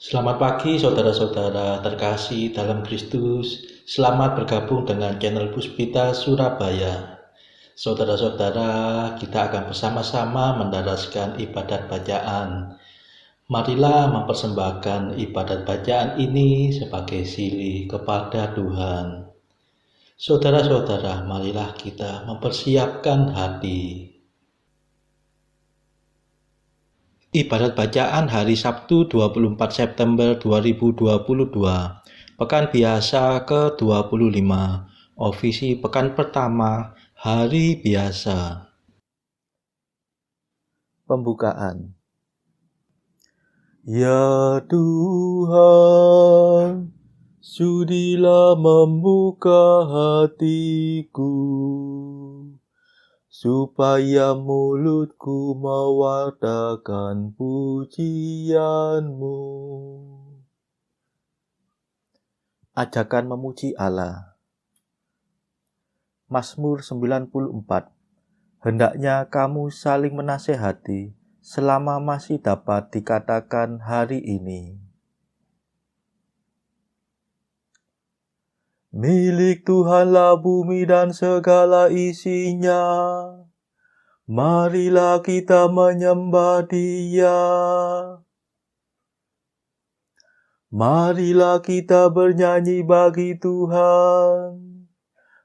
Selamat pagi saudara-saudara terkasih dalam Kristus. Selamat bergabung dengan channel Puspita Surabaya. Saudara-saudara, kita akan bersama-sama mendaraskan ibadat bacaan. Marilah mempersembahkan ibadat bacaan ini sebagai silih kepada Tuhan. Saudara-saudara, marilah kita mempersiapkan hati. Ibadat bacaan hari Sabtu 24 September 2022, Pekan Biasa ke-25, Ofisi Pekan Pertama, Hari Biasa. Pembukaan. Ya Tuhan, sudilah membuka hatiku, supaya mulutku mewartakan pujian-Mu. Ajakan memuji Allah. Mazmur 94. Hendaknya kamu saling menasehati selama masih dapat dikatakan hari ini. Milik Tuhanlah bumi dan segala isinya. Marilah kita menyembah Dia. Marilah kita bernyanyi bagi Tuhan,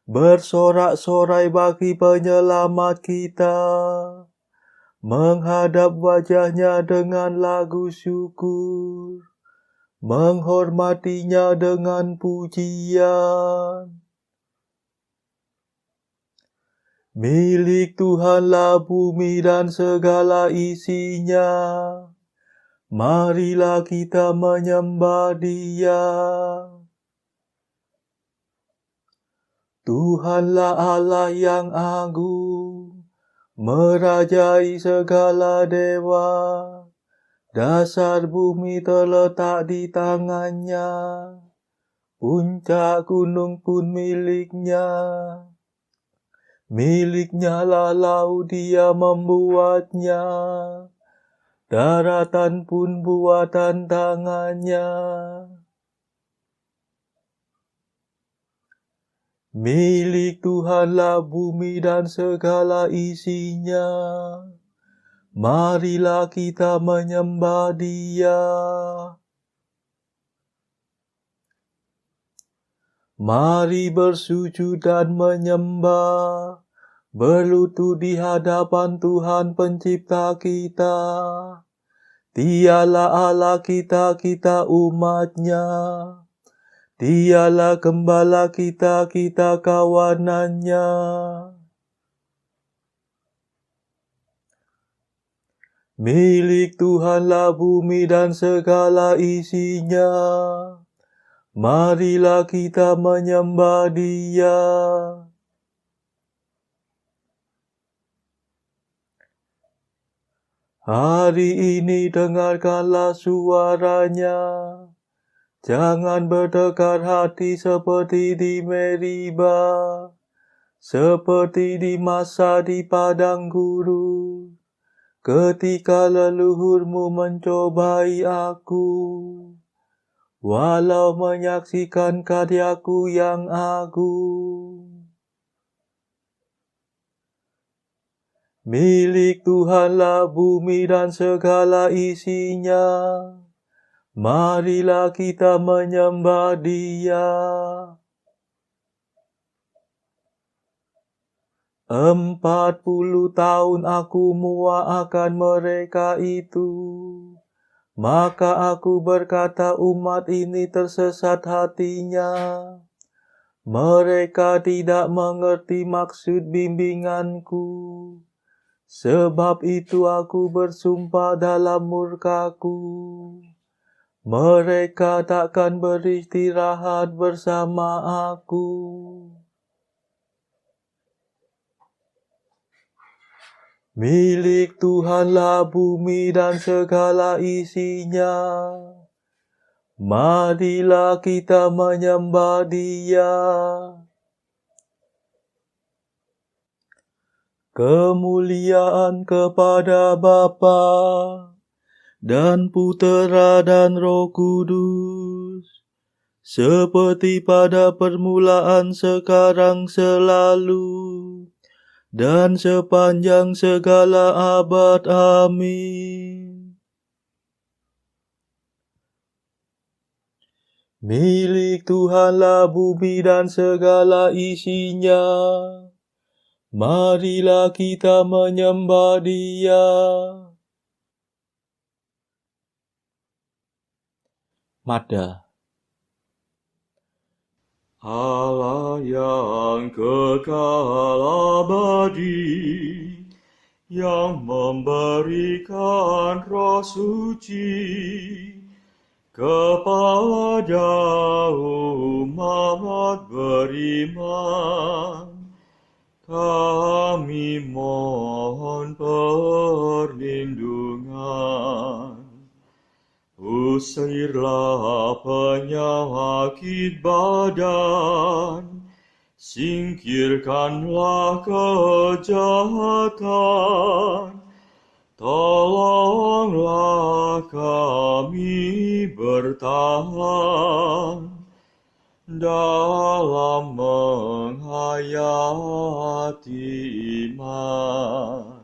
bersorak-sorai bagi penyelamat kita, menghadap wajah-Nya dengan lagu syukur, menghormati-Nya dengan pujian. Milik Tuhanlah bumi dan segala isinya. Marilah kita menyembah Dia. Tuhanlah Allah yang agung, merajai segala dewa. Dasar bumi terletak di tangan-Nya, puncak gunung pun milik-Nya. Milik-Nya lah laut, Dia membuatnya. Daratan pun buatan tangan-Nya. Milik Tuhanlah bumi dan segala isinya. Marilah kita menyembah Dia. Mari bersujud dan menyembah, berlutut di hadapan Tuhan Pencipta kita. Dialah Allah kita, kita umat-Nya. Dialah Gembala kita, kita kawanan-Nya. Milik Tuhanlah bumi dan segala isinya. Marilah kita menyembah Dia. Hari ini dengarkanlah suara-Nya. Jangan berdekat hati seperti di Meriba, seperti di masa di padang gurun, ketika leluhurmu mencobai aku, walau menyaksikan karyaku yang agung. Milik Tuhanlah bumi dan segala isinya. Marilah kita menyembah Dia. 40 tahun aku muak akan mereka itu. Maka aku berkata, umat ini tersesat hatinya. Mereka tidak mengerti maksud bimbinganku. Sebab itu aku bersumpah dalam murkaku. Mereka takkan beristirahat bersama aku. Milik Tuhanlah bumi dan segala isinya. Marilah kita menyembah Dia. Kemuliaan kepada Bapa dan Putera dan Roh Kudus, seperti pada permulaan, sekarang, selalu, dan sepanjang segala abad. Amin. Milik Tuhanlah bumi dan segala isinya. Marilah kita menyembah Dia. Mada. Allah yang kekal abadi, yang memberikan Roh Suci kepada umat beriman, kami mohon perlindungan. Usirlah penyakit badan, singkirkanlah kejahatan, tolonglah kami bertahan dalam menghayati iman.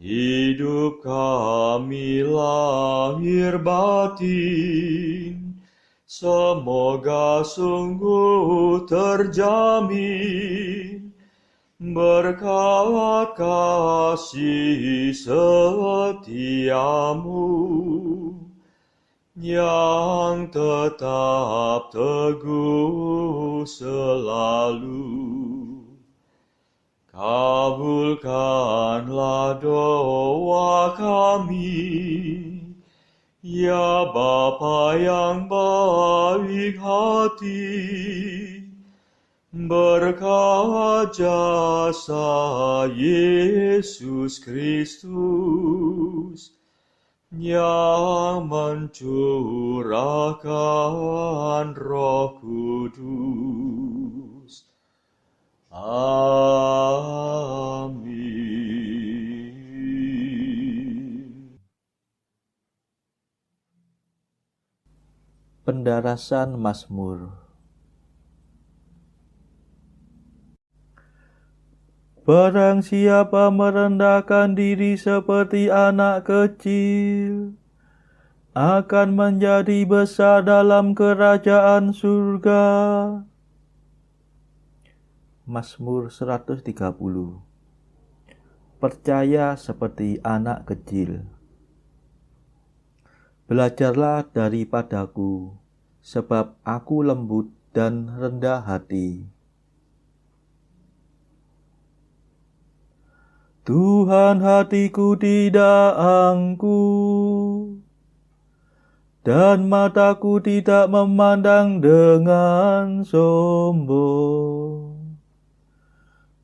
Hidup kami lahir batin, semoga sungguh terjamin berkat kasih setiamu yang tetap teguh selalu. Kabulkanlah doa kami, ya Bapa yang baik hati, berkat jasa Yesus Kristus yang mencurahkan Roh Kudus. Amin. Pendarasan Mazmur. Barang siapa merendahkan diri seperti anak kecil, akan menjadi besar dalam kerajaan surga. Mazmur 130. Percaya seperti anak kecil. Belajarlah daripadaku, sebab aku lembut dan rendah hati. Tuhan, hatiku tidak angkuh, dan mataku tidak memandang dengan sombong.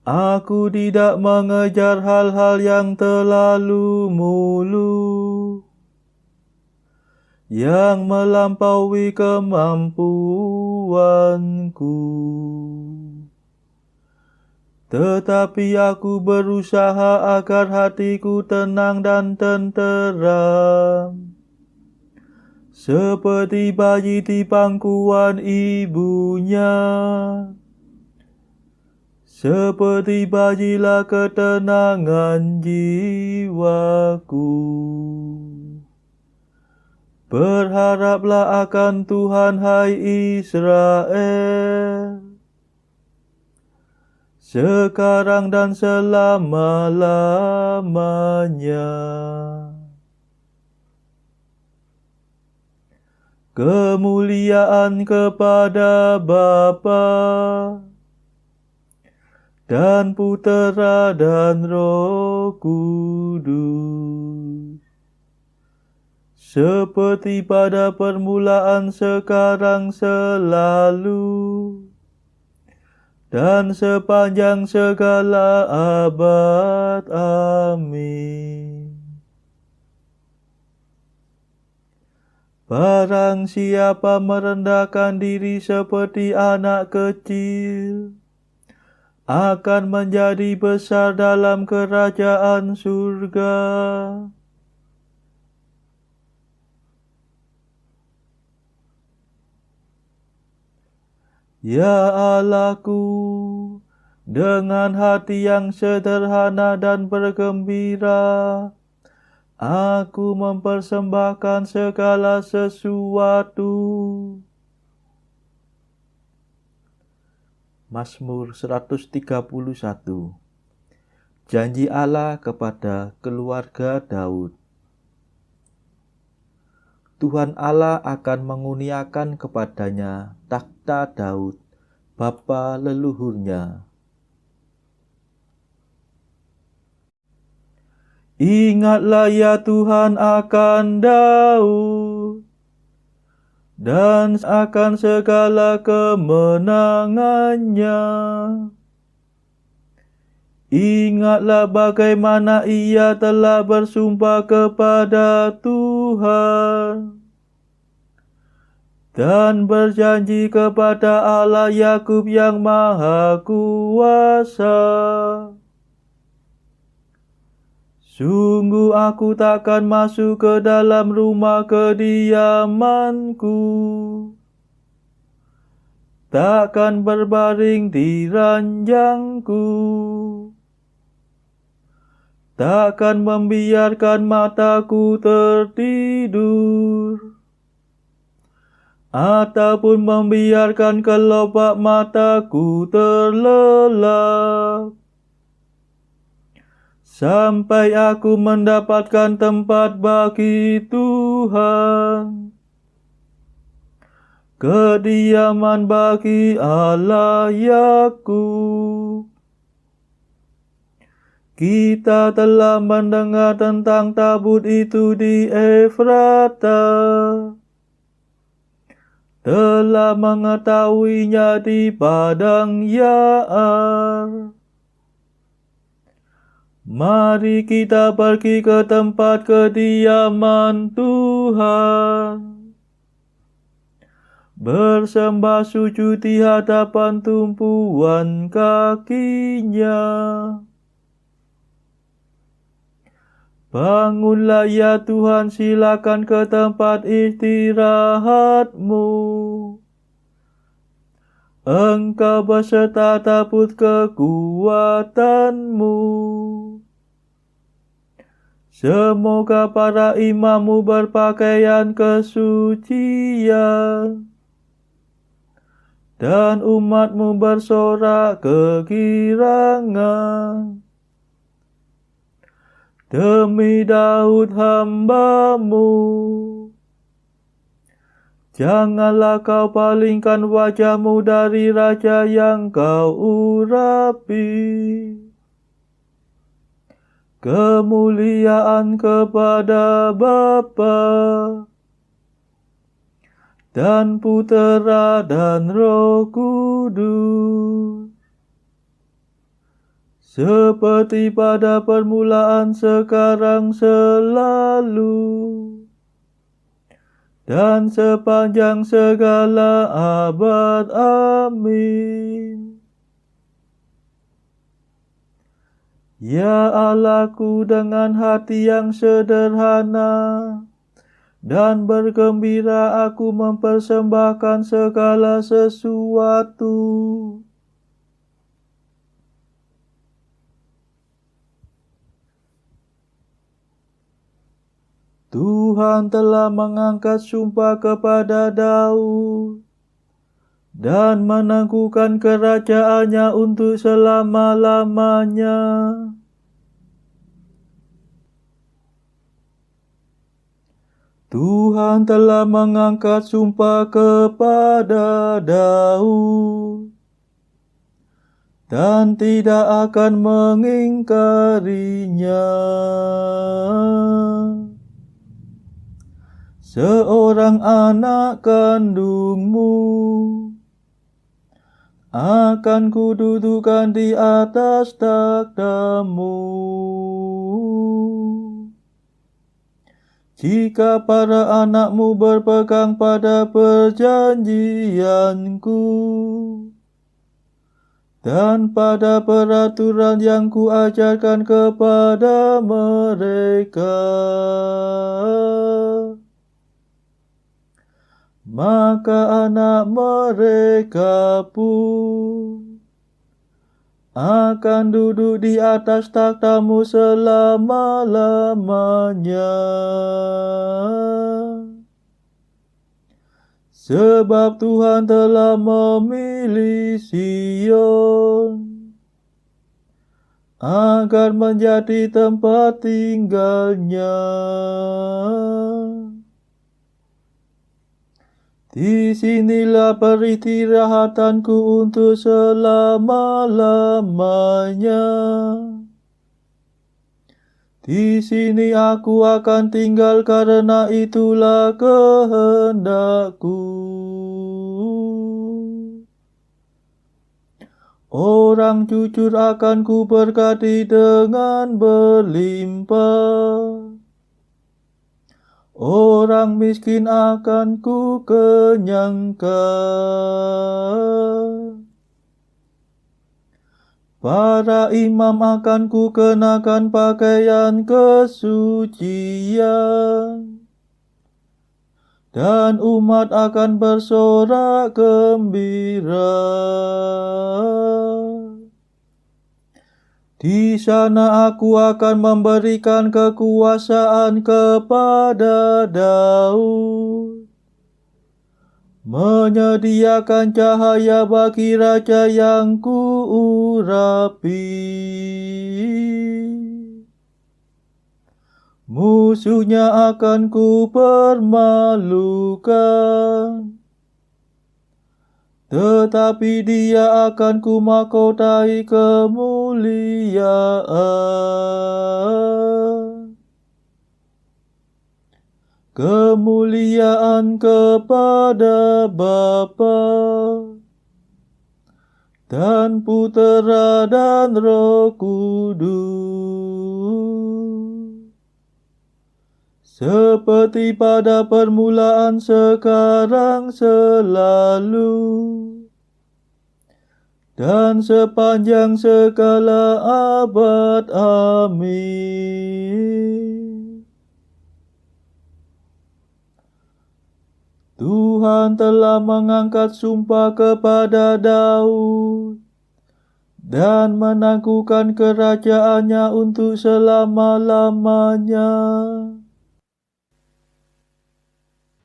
Aku tidak mengejar hal-hal yang terlalu muluk, yang melampaui kemampuanku. Tetapi aku berusaha agar hatiku tenang dan tenteram, seperti bayi di pangkuan ibunya. Seperti bayilah ketenangan jiwaku. Berharaplah akan Tuhan, hai Israel, sekarang dan selama-lamanya. Kemuliaan kepada Bapa dan Putera dan Roh Kudus, seperti pada permulaan, sekarang, selalu, dan sepanjang segala abad. Amin. Barang siapa merendahkan diri seperti anak kecil, akan menjadi besar dalam kerajaan surga. Ya Allahku, dengan hati yang sederhana dan bergembira, aku mempersembahkan segala sesuatu. Mazmur 131. Janji Allah kepada keluarga Daud. Tuhan Allah akan menguniakan kepadanya takhta Daud, bapa leluhurnya. Ingatlah ya Tuhan akan Daud, dan akan segala kemenangannya. Ingatlah bagaimana ia telah bersumpah kepada Tuhan dan berjanji kepada Allah Yakub yang Maha Kuasa. Sungguh aku takkan masuk ke dalam rumah kediamanku, takkan berbaring di ranjangku, takkan membiarkan mataku tertidur, ataupun membiarkan kelopak mataku terlelap, sampai aku mendapatkan tempat bagi Tuhan, kediaman bagi Allah Yakub. Kita telah mendengar tentang tabut itu di Efrata, telah mengetahuinya di padang Yaar. Mari kita pergi ke tempat kediaman Tuhan, bersembah sujud di hadapan tumpuan kakinya. Bangunlah ya Tuhan, silakan ke tempat istirahatmu. Engkau beserta tabut kekuatanmu. Semoga para imammu berpakaian kesucian, dan umatmu bersorak kegirangan. Demi Daud hamba-Mu, janganlah kau palingkan wajah-Mu dari raja yang kau urapi. Kemuliaan kepada Bapa dan Putera dan Roh Kudus, seperti pada permulaan, sekarang, selalu, dan sepanjang segala abad. Amin. Ya Allahku, dengan hati yang sederhana dan bergembira aku mempersembahkan segala sesuatu. Tuhan telah mengangkat sumpah kepada Daud dan meneguhkan kerajaannya untuk selama-lamanya. Tuhan telah mengangkat sumpah kepada Daud dan tidak akan mengingkarinya. Seorang anak kandungmu akan kududukan di atas takhtamu. Jika para anakmu berpegang pada perjanjianku dan pada peraturan yang kuajarkan kepada mereka, maka anak mereka pun akan duduk di atas takhtamu selama-lamanya. Sebab Tuhan telah memilih Sion agar menjadi tempat tinggalnya. Di sinilah peristirahatanku untuk selama-lamanya. Di sini aku akan tinggal karena itulah kehendakku. Orang jujur akan ku berkati dengan berlimpah. Orang miskin akan ku kenyangkan. Para imam akan ku kenakan pakaian kesucian. Dan umat akan bersorak gembira. Di sana aku akan memberikan kekuasaan kepada Daud, menyediakan cahaya bagi raja yang kuurapi. Musuhnya akan ku permalukan, tetapi dia akan ku mahkotai kemuliaan. Kemuliaan kepada Bapa dan Putera dan Roh Kudus, seperti pada permulaan, sekarang, selalu, dan sepanjang segala abad. Amin. Tuhan telah mengangkat sumpah kepada Daud dan menangguhkan kerajaannya untuk selama-lamanya.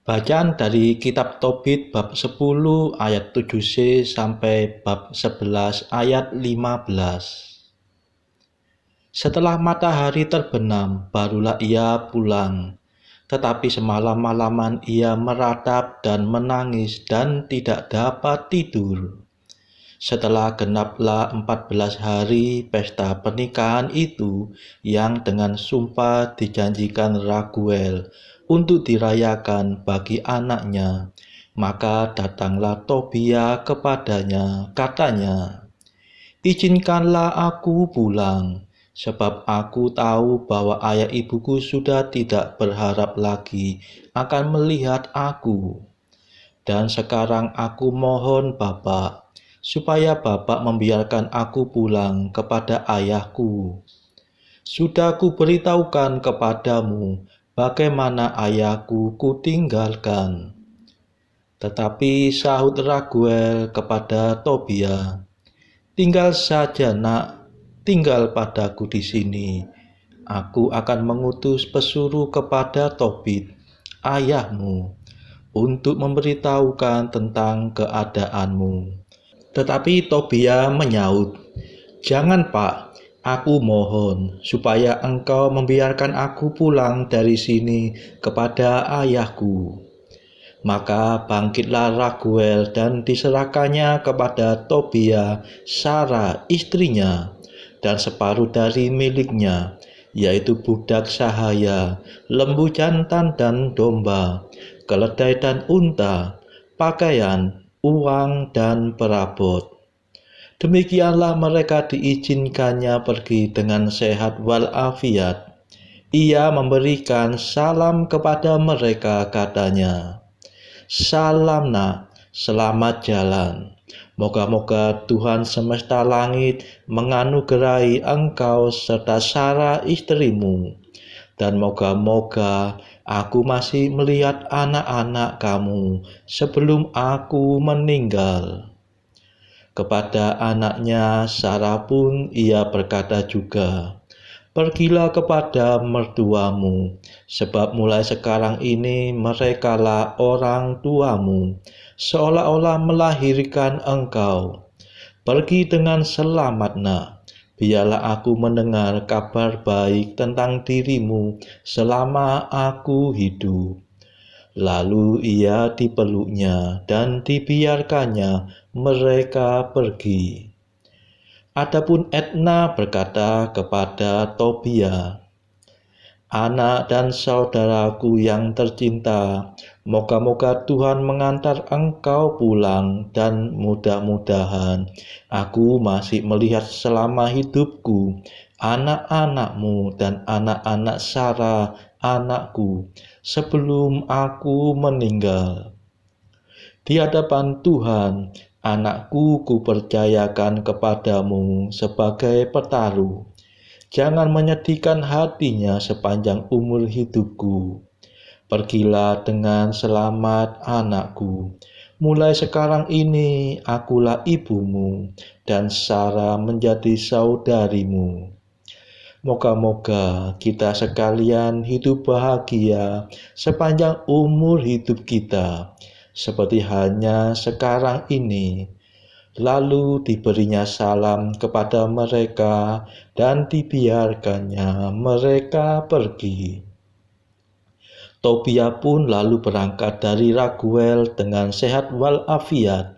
Bacaan dari kitab Tobit bab 10 ayat 7c sampai bab 11 ayat 15. Setelah matahari terbenam, barulah ia pulang. Tetapi semalam-malaman ia meratap dan menangis dan tidak dapat tidur. Setelah genaplah 14 hari pesta pernikahan itu yang dengan sumpah dijanjikan Raguel untuk dirayakan bagi anaknya, maka datanglah Tobia kepadanya, katanya, "Izinkanlah aku pulang, sebab aku tahu bahwa ayah ibuku sudah tidak berharap lagi akan melihat aku. Dan sekarang aku mohon Bapak, supaya Bapak membiarkan aku pulang kepada ayahku. Sudah kuberitahukan kepadamu bagaimana ayahku kutinggalkan." Tetapi sahut Raguel kepada Tobia, "Tinggal saja nak, tinggal padaku di sini. Aku akan mengutus pesuruh kepada Tobit, ayahmu, untuk memberitahukan tentang keadaanmu." Tetapi Tobia menyaut, "Jangan Pak, aku mohon supaya engkau membiarkan aku pulang dari sini kepada ayahku." Maka bangkitlah Raguel dan diserahkannya kepada Tobia, Sara istrinya, dan separuh dari miliknya, yaitu budak sahaya, lembu jantan dan domba, keledai dan unta, pakaian, uang, dan perabot. Demikianlah mereka diizinkannya pergi dengan sehat walafiat. Ia memberikan salam kepada mereka, katanya, "Salam nak, selamat jalan. Moga-moga Tuhan semesta langit menganugerahi engkau serta Sara istrimu, dan moga-moga aku masih melihat anak-anak kamu sebelum aku meninggal." Kepada anaknya Sarah pun ia berkata juga, "Pergilah kepada mertuamu, sebab mulai sekarang ini merekalah orang tuamu, seolah-olah melahirkan engkau. Pergi dengan selamat, nak. Biarlah aku mendengar kabar baik tentang dirimu selama aku hidup." Lalu ia dipeluknya dan dibiarkannya mereka pergi. Adapun Etna berkata kepada Tobia, "Anak dan saudaraku yang tercinta, moga-moga Tuhan mengantar engkau pulang, dan mudah-mudahan aku masih melihat selama hidupku anak-anakmu dan anak-anak Sarah anakku sebelum aku meninggal. Di hadapan Tuhan, anakku kupercayakan kepadamu sebagai pertaruh. Jangan menyedihkan hatinya sepanjang umur hidupku. Pergilah dengan selamat, anakku. Mulai sekarang ini akulah ibumu, dan Sarah menjadi saudarimu. Moga-moga kita sekalian hidup bahagia sepanjang umur hidup kita, seperti hanya sekarang ini." Lalu diberinya salam kepada mereka dan dibiarkannya mereka pergi. Tobia pun lalu berangkat dari Raguel dengan sehat walafiat.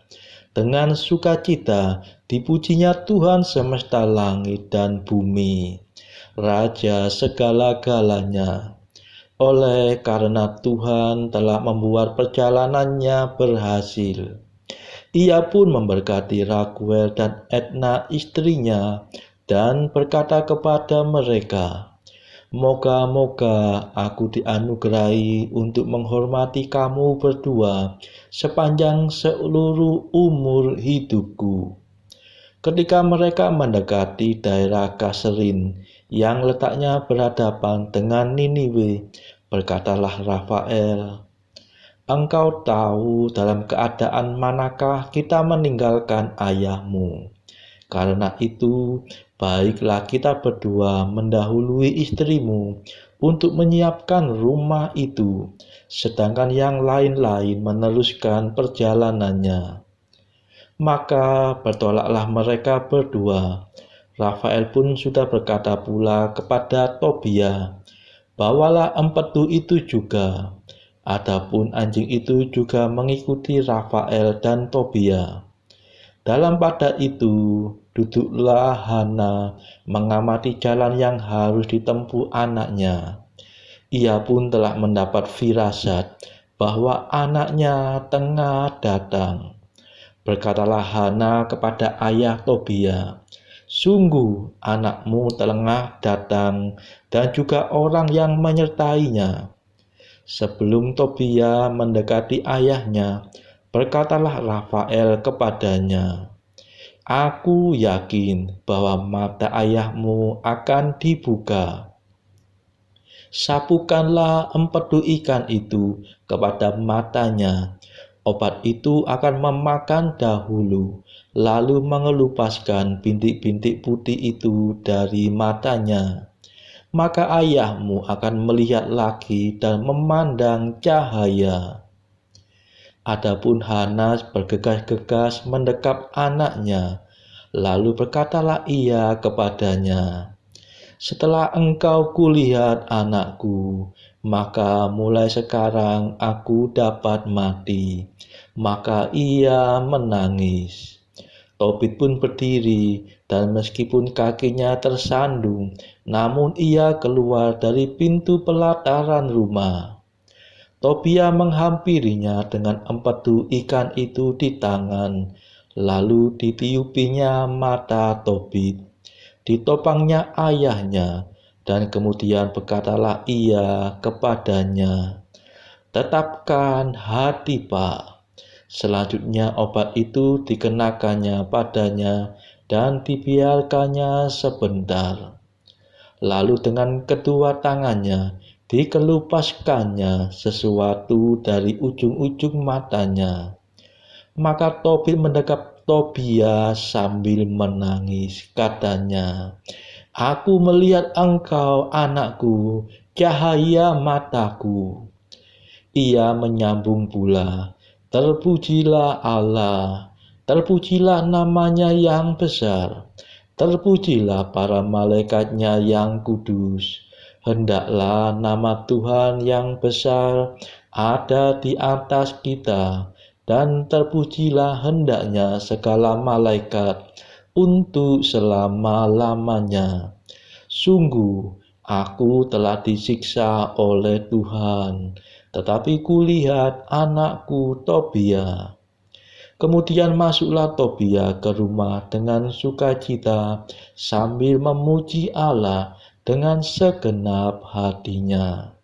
Dengan sukacita dipujinya Tuhan semesta langit dan bumi, Raja segala-galanya. Oleh karena Tuhan telah membuat perjalanannya berhasil, ia pun memberkati Raguel dan Etna istrinya dan berkata kepada mereka, "Moga-moga aku dianugerahi untuk menghormati kamu berdua sepanjang seluruh umur hidupku." Ketika mereka mendekati daerah Kasrin yang letaknya berhadapan dengan Niniwe, berkatalah Rafael, "Engkau tahu dalam keadaan manakah kita meninggalkan ayahmu. Karena itu, baiklah kita berdua mendahului istrimu untuk menyiapkan rumah itu, sedangkan yang lain-lain meneruskan perjalanannya." Maka bertolaklah mereka berdua. Rafael pun sudah berkata pula kepada Tobia, "Bawalah empedu itu juga." Adapun anjing itu juga mengikuti Rafael dan Tobia. Dalam pada itu, duduklah Hana mengamati jalan yang harus ditempuh anaknya. Ia pun telah mendapat firasat bahwa anaknya tengah datang. Berkatalah Hana kepada ayah Tobia, "Sungguh anakmu tengah datang dan juga orang yang menyertainya." Sebelum Tobia mendekati ayahnya, berkatalah Rafael kepadanya, "Aku yakin bahwa mata ayahmu akan dibuka. Sapukanlah empedu ikan itu kepada matanya. Obat itu akan memakan dahulu, lalu mengelupaskan bintik-bintik putih itu dari matanya. Maka ayahmu akan melihat lagi dan memandang cahaya." Adapun Hana bergegas-gegas mendekap anaknya, lalu berkatalah ia kepadanya, "Setelah engkau kulihat anakku, maka mulai sekarang aku dapat mati." Maka ia menangis. Tobit pun berdiri, dan meskipun kakinya tersandung, namun ia keluar dari pintu pelataran rumah. Tobia menghampirinya dengan empedu ikan itu di tangan, lalu ditiupinya mata Tobit. Ditopangnya ayahnya, dan kemudian berkatalah ia kepadanya, "Tetapkan hati, Pak." Selanjutnya obat itu dikenakannya padanya dan dibiarkannya sebentar. Lalu dengan kedua tangannya dikelupaskannya sesuatu dari ujung-ujung matanya. Maka Tobit mendekap Tobia sambil menangis. Katanya, "Aku melihat engkau, anakku, cahaya mataku." Ia menyambung pula, "Terpujilah Allah, terpujilah namanya yang besar, terpujilah para malaikatnya yang kudus. Hendaklah nama Tuhan yang besar ada di atas kita, dan terpujilah hendaknya segala malaikat untuk selama-lamanya. Sungguh, aku telah disiksa oleh Tuhan, tetapi kulihat anakku Tobia." Kemudian masuklah Tobia ke rumah dengan sukacita sambil memuji Allah dengan segenap hatinya.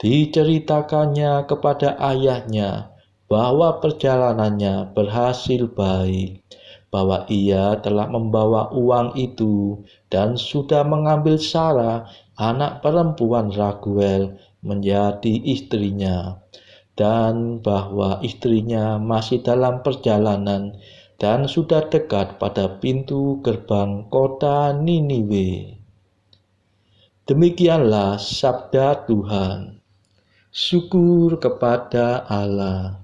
Diceritakannya kepada ayahnya bahwa perjalanannya berhasil baik, bahwa ia telah membawa uang itu dan sudah mengambil Sarah, anak perempuan Raguel, menjadi istrinya, dan bahwa istrinya masih dalam perjalanan dan sudah dekat pada pintu gerbang kota Niniwe. Demikianlah sabda Tuhan. Syukur kepada Allah.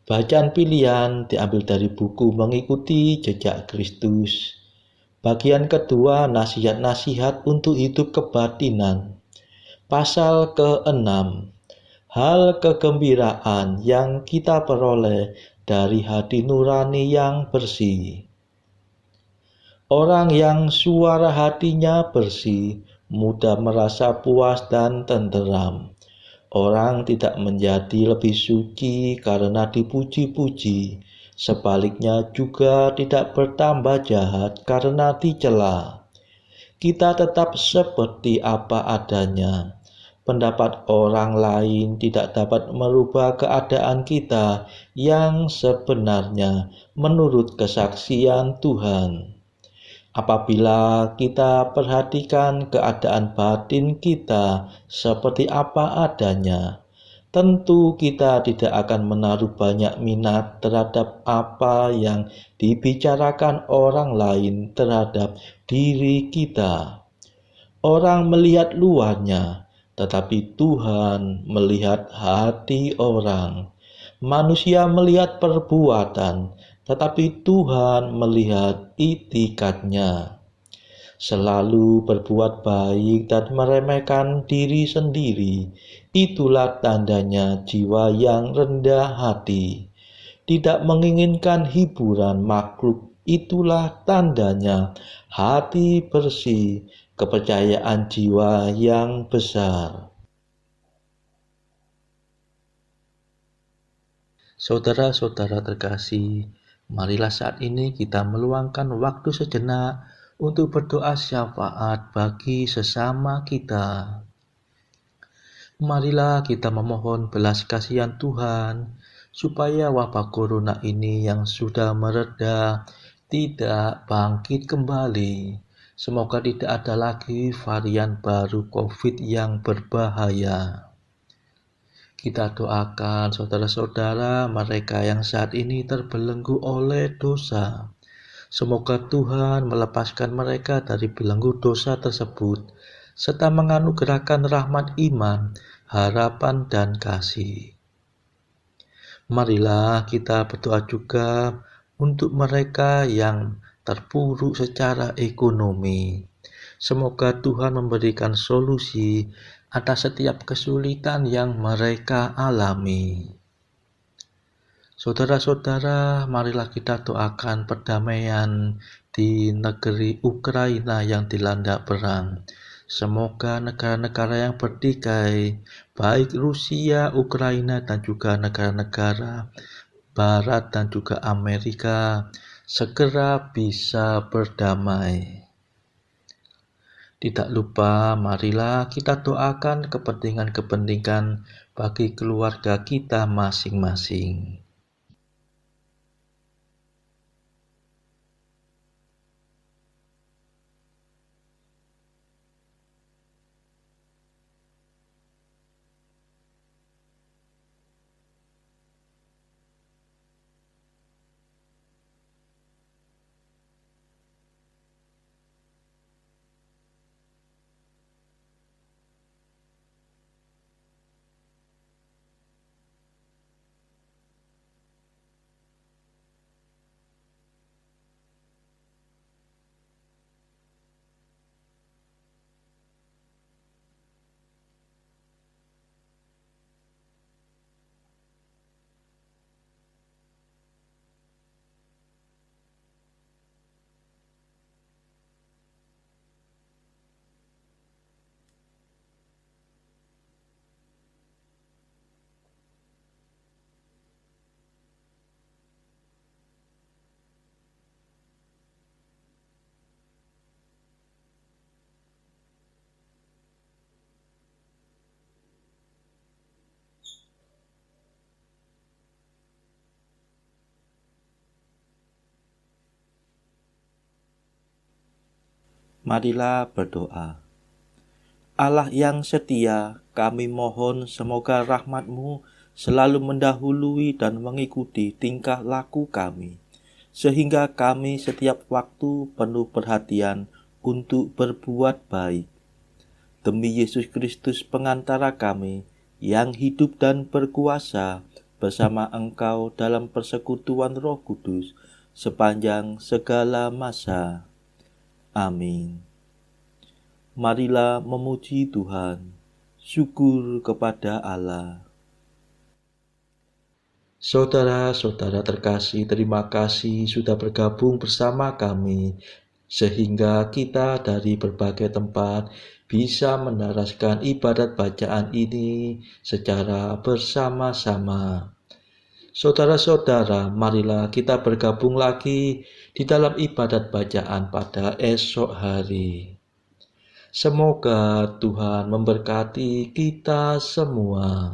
Bacaan pilihan diambil dari buku Mengikuti Jejak Kristus. Bagian kedua, nasihat-nasihat untuk hidup kebatinan. Pasal ke-6. Hal kegembiraan yang kita peroleh dari hati nurani yang bersih. Orang yang suara hatinya bersih, mudah merasa puas dan tenteram. Orang tidak menjadi lebih suci karena dipuji-puji. Sebaliknya juga tidak bertambah jahat karena dicela. Kita tetap seperti apa adanya. Pendapat orang lain tidak dapat merubah keadaan kita yang sebenarnya menurut kesaksian Tuhan. Apabila kita perhatikan keadaan batin kita seperti apa adanya, tentu kita tidak akan menaruh banyak minat terhadap apa yang dibicarakan orang lain terhadap diri kita. Orang melihat luarnya, tetapi Tuhan melihat hati orang. Manusia melihat perbuatan, tetapi Tuhan melihat itikadnya. Selalu berbuat baik dan meremehkan diri sendiri, itulah tandanya jiwa yang rendah hati. Tidak menginginkan hiburan makhluk, itulah tandanya hati bersih, kepercayaan jiwa yang besar. Saudara-saudara terkasih, marilah saat ini kita meluangkan waktu sejenak untuk berdoa syafaat bagi sesama kita. Marilah kita memohon belas kasihan Tuhan, supaya wabah corona ini yang sudah mereda tidak bangkit kembali. Semoga tidak ada lagi varian baru COVID yang berbahaya. Kita doakan saudara-saudara mereka yang saat ini terbelenggu oleh dosa. Semoga Tuhan melepaskan mereka dari belenggu dosa tersebut, serta menganugerahkan rahmat iman, harapan, dan kasih. Marilah kita berdoa juga untuk mereka yang terpuruk secara ekonomi. Semoga Tuhan memberikan solusi atas setiap kesulitan yang mereka alami. Saudara-saudara, marilah kita doakan perdamaian di negeri Ukraina yang dilanda perang. Semoga negara-negara yang bertikai, baik Rusia, Ukraina, dan juga negara-negara Barat dan juga Amerika, segera bisa berdamai. Tidak lupa, marilah kita doakan kepentingan-kepentingan bagi keluarga kita masing-masing. Marilah berdoa. Allah yang setia, kami mohon semoga rahmat-Mu selalu mendahului dan mengikuti tingkah laku kami, sehingga kami setiap waktu penuh perhatian untuk berbuat baik. Demi Yesus Kristus pengantara kami, yang hidup dan berkuasa bersama Engkau dalam persekutuan Roh Kudus sepanjang segala masa. Amin. Marilah memuji Tuhan. Syukur kepada Allah. Saudara-saudara terkasih, terima kasih sudah bergabung bersama kami, sehingga kita dari berbagai tempat bisa mendaraskan ibadat bacaan ini secara bersama-sama. Saudara-saudara, marilah kita bergabung lagi di dalam ibadat bacaan pada esok hari. Semoga Tuhan memberkati kita semua.